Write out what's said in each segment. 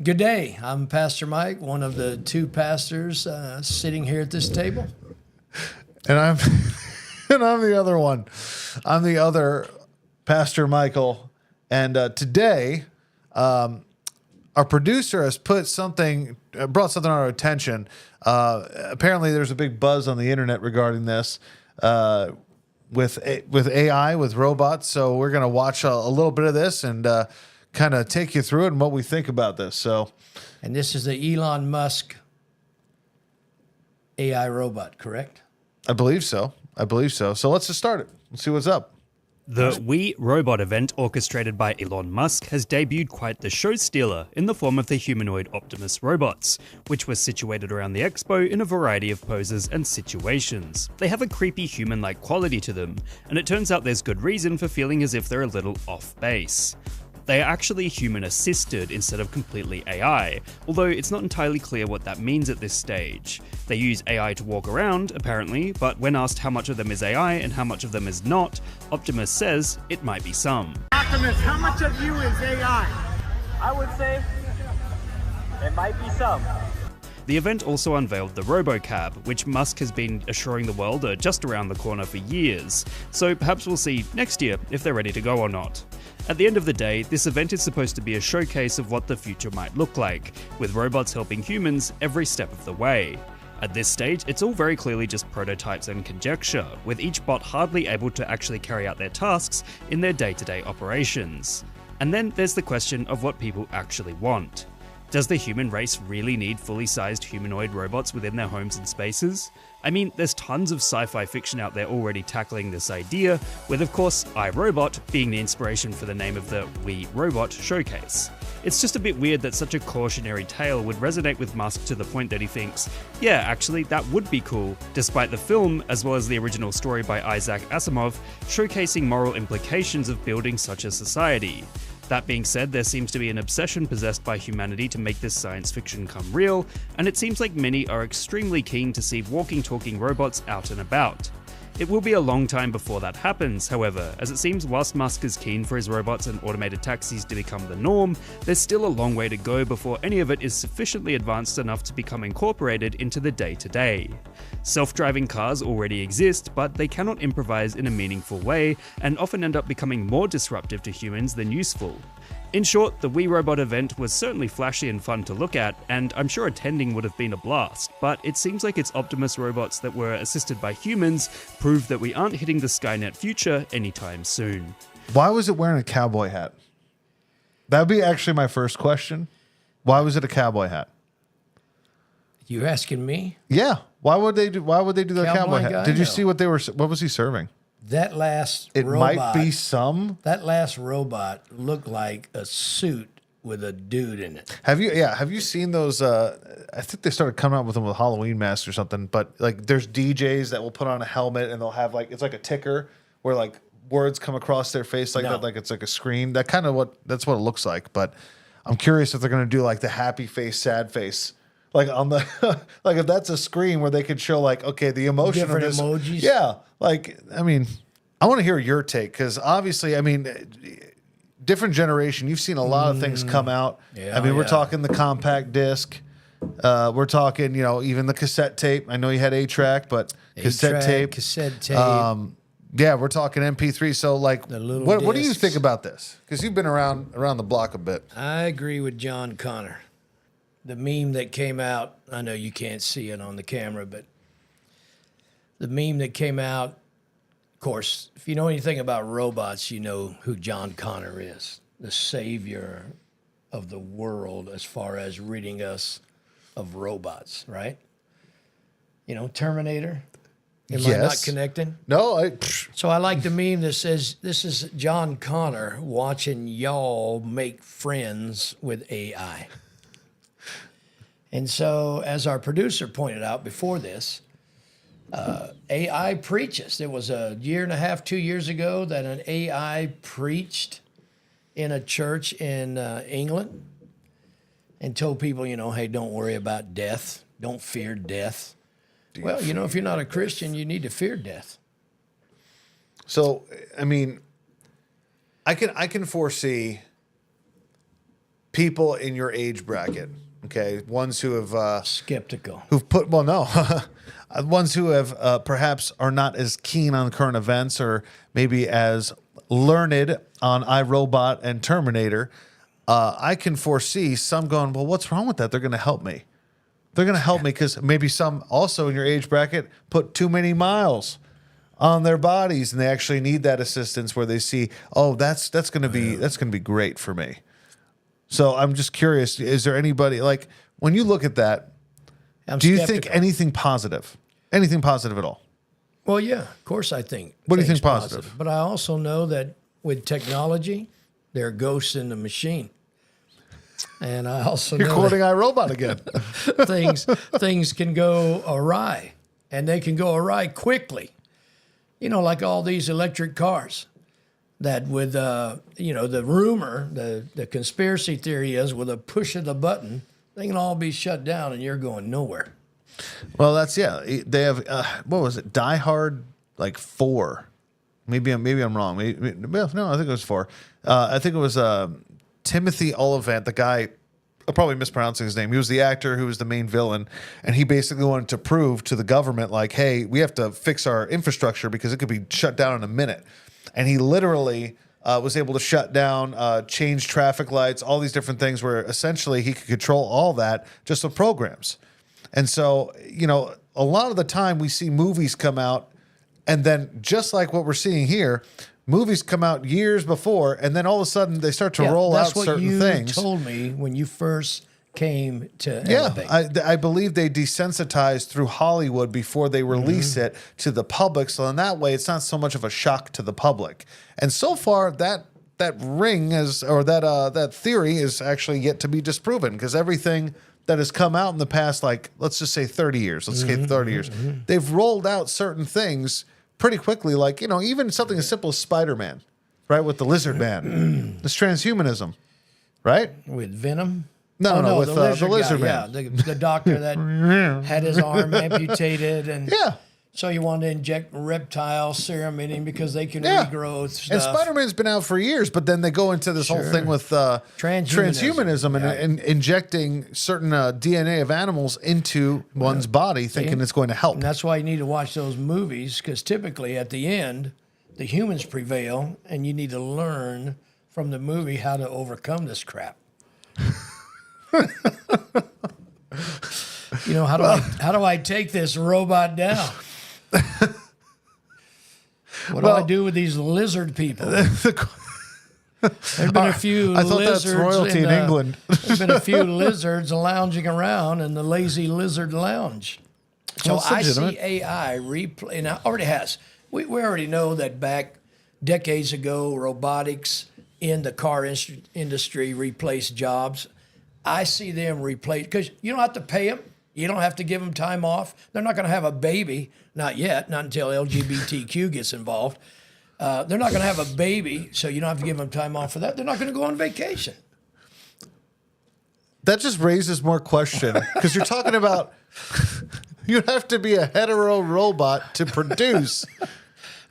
Good day. I'm Pastor Mike, one of the two pastors sitting here at this table. And I'm and I'm the other one. I'm the other Pastor Michael. And today, our producer has brought something to our attention. Apparently, there's a big buzz on the internet regarding this with AI, with robots. So we're going to watch a little bit of this and kind of take you through it and what we think about this. So, And this is the Elon Musk AI robot, correct? I believe so. So let's just start it. Let's see what's up. The We Robot event orchestrated by Elon Musk has debuted quite the show stealer in the form of the humanoid Optimus robots, which were situated around the expo in a variety of poses and situations. They have a creepy human-like quality to them, and it turns out there's good reason for feeling as if they're a little off base. They are actually human-assisted instead of completely AI, although it's not entirely clear what that means at this stage. They use AI to walk around, apparently, but when asked how much of them is AI and how much of them is not, Optimus says it might be some. Optimus, how much of you is AI? I would say it might be some. The event also unveiled the RoboCab, which Musk has been assuring the world are just around the corner for years, so perhaps we'll see next year if they're ready to go or not. At the end of the day, this event is supposed to be a showcase of what the future might look like, with robots helping humans every step of the way. At this stage, it's all very clearly just prototypes and conjecture, with each bot hardly able to actually carry out their tasks in their day-to-day operations. And then there's the question of what people actually want. Does the human race really need fully sized humanoid robots within their homes and spaces? I mean, there's tons of sci-fi fiction out there already tackling this idea, with of course iRobot being the inspiration for the name of the We Robot showcase. It's just a bit weird that such a cautionary tale would resonate with Musk to the point that he thinks, yeah, actually that would be cool, despite the film, as well as the original story by Isaac Asimov, showcasing moral implications of building such a society. That being said, there seems to be an obsession possessed by humanity to make this science fiction come real, and it seems like many are extremely keen to see walking talking robots out and about. It will be a long time before that happens, however, as it seems whilst Musk is keen for his robots and automated taxis to become the norm, there's still a long way to go before any of it is sufficiently advanced enough to become incorporated into the day-to-day. Self-driving cars already exist, but they cannot improvise in a meaningful way, and often end up becoming more disruptive to humans than useful. In short, the We Robot event was certainly flashy and fun to look at, and I'm sure attending would have been a blast, but it seems like it's Optimus robots that were assisted by humans prove that we aren't hitting the Skynet future anytime soon. Why was it wearing a cowboy hat? That would be actually my first question. Why was it a cowboy hat? You asking me? Yeah. Why would they do the cowboy hat? guy? Did you No. see what was he serving? That last It robot, might be some. That last robot looked like a suit with a dude in it. Have you seen those I think they started coming out with them with Halloween masks or something, but like there's DJs that will put on a helmet and they'll have like it's like a ticker where like words come across their face like that, like it's like a screen. That's what it looks like, but I'm curious if they're going to do like the happy face, sad face. Like on the like if that's a screen where they could show like okay the emotion Different of this emojis. yeah like I mean I want to hear your take because obviously I mean different generation you've seen a lot of things come out. Yeah, I mean we're yeah. talking the compact disc, we're talking even the cassette tape. I know you had 8-track but cassette tape. Yeah, we're talking MP3. So like The little what do you discs. think about this? Because you've been around the block a bit. I agree with John Connor. The meme that came out, I know you can't see it on the camera, but the meme that came out, of course, if you know anything about robots, you know who John Connor is, the savior of the world as far as ridding us of robots, right? You know, Terminator. Am I not Yes. connecting? No, So I like the meme that says, this is John Connor watching y'all make friends with AI. And so, as our producer pointed out before this, AI preaches. There was a year and a half, 2 years ago that an AI preached in a church in England and told people, hey, don't worry about death. Don't fear death. Well, if you're not a Christian, you need to fear death. So I mean, I can foresee people in your age bracket, okay, ones who have Skeptical. who've put well, no, ones who have perhaps are not as keen on current events or maybe as learned on iRobot and Terminator. I can foresee some going, well, what's wrong with that? They're going to help me. They're going to help me because maybe some also in your age bracket put too many miles on their bodies and they actually need that assistance where they see, oh, that's going to be great for me. So I'm just curious, is there anybody like when you look at that, do you think anything positive? Anything positive at all? Well, yeah, of course I think. What do you think things positive? But I also know that with technology, there are ghosts in the machine. And I also You're know quoting iRobot again. things can go awry, and they can go awry quickly. You know, like all these electric cars that with, the rumor, the conspiracy theory is with a push of the button, they can all be shut down and you're going nowhere. Well, they have, what was it? Die Hard, like 4. Maybe I'm wrong. No, I think it was 4. I think it was Timothy Olyphant, the guy, I'm probably mispronouncing his name. He was the actor who was the main villain, and he basically wanted to prove to the government, like, hey, we have to fix our infrastructure because it could be shut down in a minute. And he literally was able to shut down, change traffic lights, all these different things where essentially he could control all that just with programs. And so, a lot of the time we see movies come out, and then just like what we're seeing here, movies come out years before, and then all of a sudden they start to roll out certain things. That's what you told me when you first came to Elevate. I believe they desensitized through Hollywood before they release it to the public, so in that way it's not so much of a shock to the public. And so far that theory is actually yet to be disproven because everything that has come out in the past, like let's just say 30 years, they've rolled out certain things pretty quickly, like, even something as simple as Spider-Man, right? With the lizard man. This transhumanism, right? With Venom? No, with the lizard man. Yeah, the doctor that had his arm amputated. And so you wanted to inject reptile serum in him because they can regrow stuff. And Spider-Man's been out for years, but then they go into this whole thing with transhumanism and injecting certain DNA of animals into one's body, thinking it's going to help. And that's why you need to watch those movies, because typically at the end, the humans prevail, and you need to learn from the movie how to overcome this crap. How do I take this robot down? What do I do with these lizard people? There've been a few I thought lizards that's royalty in England. There's been a few lizards lounging around in the lazy lizard lounge. So I see AI replay, and it already has. We already know that back decades ago, robotics in the car industry replaced jobs. I see them replace, because you don't have to pay them. You don't have to give them time off. They're not going to have a baby, not yet, not until LGBTQ gets involved. They're not going to have a baby, so you don't have to give them time off for that. They're not going to go on vacation. That just raises more question, because you're talking about you have to be a hetero robot to produce.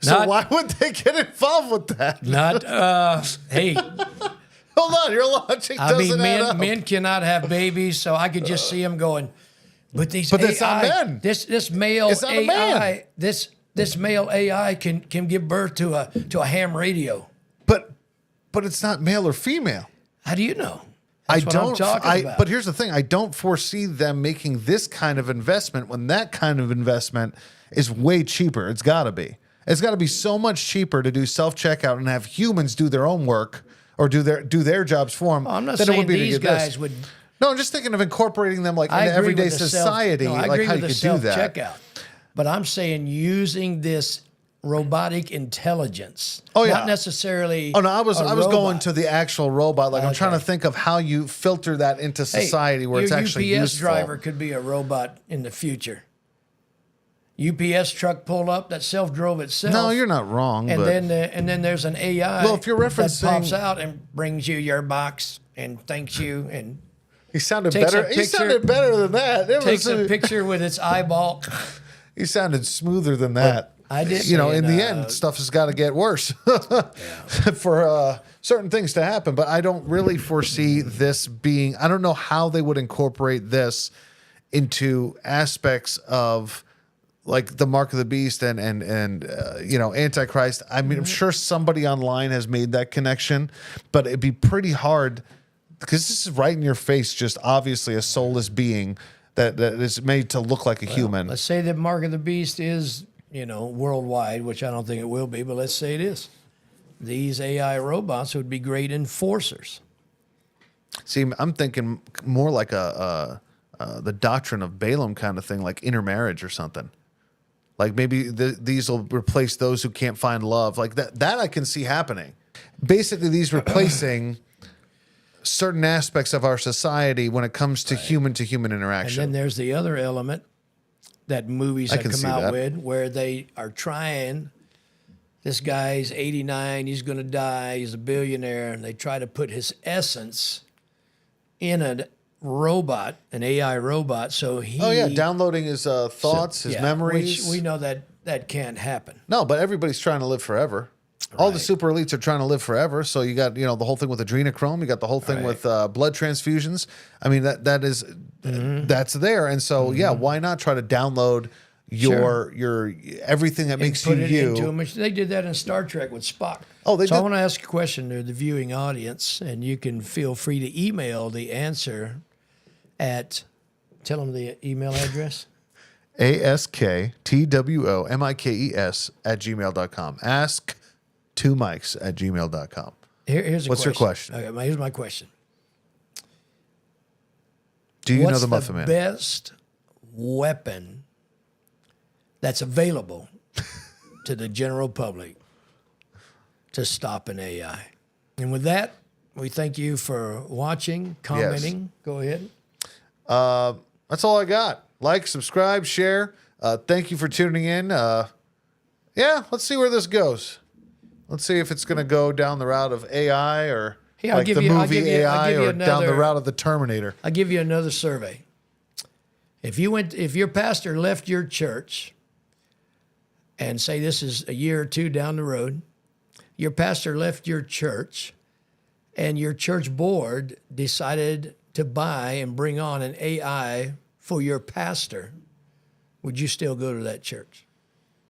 So why would they get involved with that? Hey. Hold on, your logic doesn't add up. Men cannot have babies, so I could just see them going, but it's not men. This male it's not AI, a man. this male AI can give birth to a ham radio. But it's not male or female. How do you know? I'm talking about. But here's the thing: I don't foresee them making this kind of investment when that kind of investment is way cheaper. It's got to be. It's got to be so much cheaper to do self-checkout and have humans do their own work or do their jobs for them. Well, I'm not than saying it would be these to get guys this. would. No, I'm just thinking of incorporating them like into everyday society, like how you could do that. Checkout. But I'm saying using this robotic intelligence. Oh yeah, not necessarily. Oh no, I was robot. going to the actual robot. Like I'm trying to think of how you filter that into society where it's actually UPS useful. driver could be a robot in the future. UPS truck pull up that self-drove itself. No, you're not wrong. And then there's an AI. Well, if you're referencing, that pops out and brings you your box and thanks you and he sounded better. He sounded better than that. Takes a picture with its eyeball. He sounded smoother than that. I did. You know, in the end, stuff has got to get worse for certain things to happen. But I don't really foresee this being. I don't know how they would incorporate this into aspects of like the mark of the beast and you know, Antichrist. I mean, I'm sure somebody online has made that connection, but it'd be pretty hard because this is right in your face. Just obviously a soulless being that is made to look like a human. Let's say that mark of the beast is, you know, worldwide, which I don't think it will be, but let's say it is. These AI robots would be great enforcers. See, I'm thinking more like the doctrine of Balaam kind of thing, like intermarriage or something. Like maybe these will replace those who can't find love. Like that I can see happening. Basically, these replacing certain aspects of our society when it comes to human interaction. And then there's the other element that movies I have can come see out that. with where they are trying. This guy's 89, he's going to die, he's a billionaire, and they try to put his essence in a robot, an AI robot, so he... Oh, yeah, downloading his thoughts, his memories. Which we know that can't happen. No, but everybody's trying to live forever. All the super elites are trying to live forever. So you got, you know, the whole thing with adrenochrome. You got the whole thing with blood transfusions. I mean, that is that's there. And so, yeah, why not try to download your everything that makes Put you it you? into a machine. They did that in Star Trek with Spock. Oh, they So I did? want to ask a question to the viewing audience, and you can feel free to email the answer at, tell them the email address. ASKTWOMIKES @gmail.com. Ask2mics@gmail.com. Here's a What's your question? Okay, here's my question. Do you know What's the Muffin Man? best weapon that's available to the general public to stop an AI? And with that, we thank you for watching, commenting. Go ahead. That's all I got. Like, subscribe, share. Thank you for tuning in. Yeah, let's see where this goes. Let's see if it's going to go down the route of AI or Here, I'll like give the you- I'll movie give you- I'll AI give you or down the another- route of the Terminator. I'll give you another survey. If your pastor left your church, and say this is a year or two down the road, your pastor left your church, and your church board decided to buy and bring on an AI for your pastor, would you still go to that church?